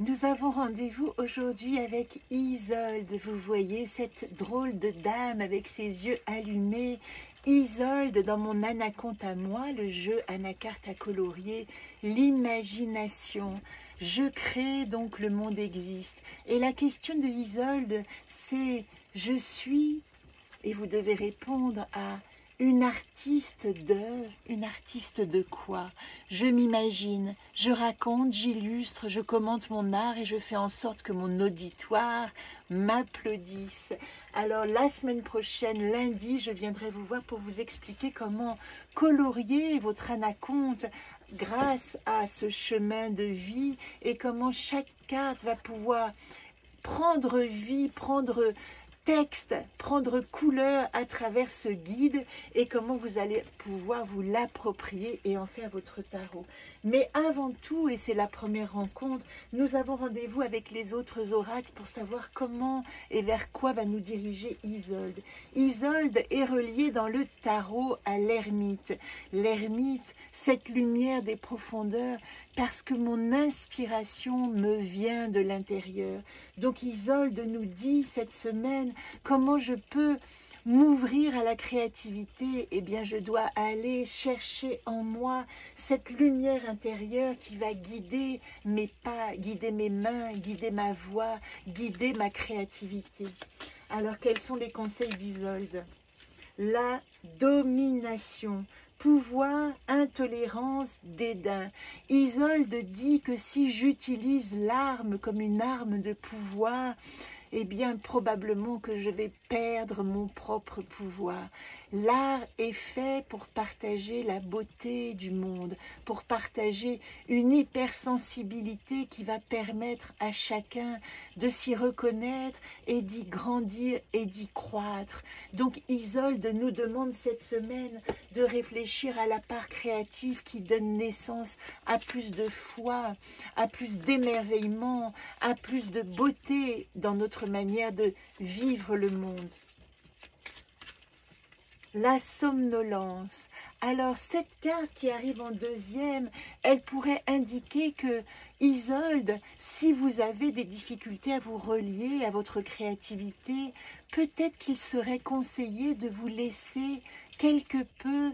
Nous avons rendez-vous aujourd'hui avec Isolde. Vous voyez cette drôle de dame avec ses yeux allumés. Isolde, dans mon anaconte à moi, le jeu Anacarte à colorier, l'imagination. Je crée, donc le monde existe. Et la question de Isolde, c'est « je suis ?» et vous devez répondre à une artiste de quoi? Je m'imagine, je raconte, j'illustre, je commente mon art et je fais en sorte que mon auditoire m'applaudisse. Alors la semaine prochaine, lundi, je viendrai vous voir pour vous expliquer comment colorier votre anaconte grâce à ce chemin de vie et comment chaque carte va pouvoir prendre vie, prendre texte, prendre couleur à travers ce guide et comment vous allez pouvoir vous l'approprier et en faire votre tarot. Mais avant tout, et c'est la première rencontre, nous avons rendez-vous avec les autres oracles pour savoir comment et vers quoi va nous diriger Isolde. Isolde est reliée dans le tarot à l'ermite. L'ermite, cette lumière des profondeurs, parce que mon inspiration me vient de l'intérieur. Donc Isolde nous dit cette semaine comment je peux m'ouvrir à la créativité. Eh bien, je dois aller chercher en moi cette lumière intérieure qui va guider mes pas, guider mes mains, guider ma voix, guider ma créativité. Alors, quels sont les conseils d'Isolde? La domination. Pouvoir, intolérance, dédain. Isolde dit que si j'utilise l'arme comme une arme de pouvoir, eh bien probablement que je vais perdre mon propre pouvoir. L'art est fait pour partager la beauté du monde, pour partager une hypersensibilité qui va permettre à chacun de s'y reconnaître et d'y grandir et d'y croître. Donc Isolde nous demande cette semaine de réfléchir à la part créative qui donne naissance à plus de foi, à plus d'émerveillement, à plus de beauté dans notre manière de vivre le monde. La somnolence. Alors cette carte qui arrive en deuxième, elle pourrait indiquer que Isolde, si vous avez des difficultés à vous relier à votre créativité, peut-être qu'il serait conseillé de vous laisser quelque peu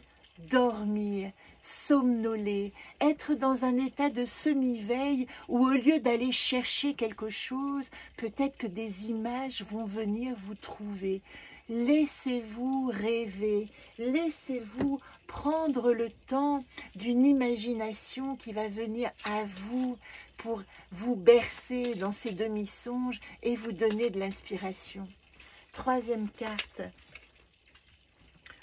dormir, somnoler, être dans un état de semi-veille où au lieu d'aller chercher quelque chose, peut-être que des images vont venir vous trouver. Laissez-vous rêver, laissez-vous prendre le temps d'une imagination qui va venir à vous pour vous bercer dans ces demi-songes et vous donner de l'inspiration. Troisième carte.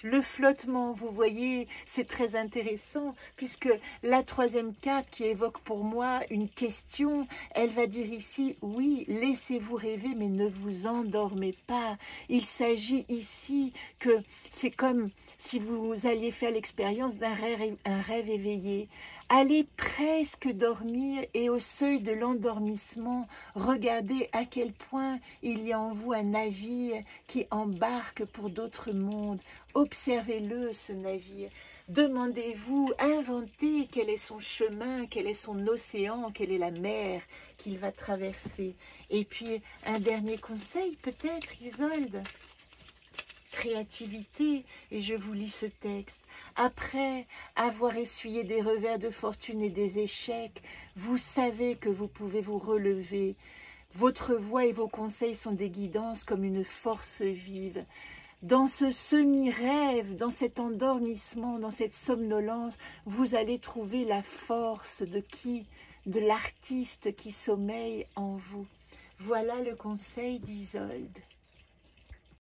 Le flottement, vous voyez, c'est très intéressant puisque la troisième carte qui évoque pour moi une question, elle va dire ici, oui, laissez-vous rêver mais ne vous endormez pas. Il s'agit ici que c'est comme si vous alliez faire l'expérience d'un rêve éveillé. Allez presque dormir et au seuil de l'endormissement, regardez à quel point il y a en vous un navire qui embarque pour d'autres mondes. Observez-le, ce navire. Demandez-vous, inventez quel est son chemin, quel est son océan, quelle est la mer qu'il va traverser. Et puis, un dernier conseil, peut-être, Isolde. Créativité, et je vous lis ce texte. Après avoir essuyé des revers de fortune et des échecs, vous savez que vous pouvez vous relever. Votre voix et vos conseils sont des guidances comme une force vive. Dans ce semi-rêve, dans cet endormissement, dans cette somnolence, vous allez trouver la force de qui? De l'artiste qui sommeille en vous. Voilà le conseil d'Isolde.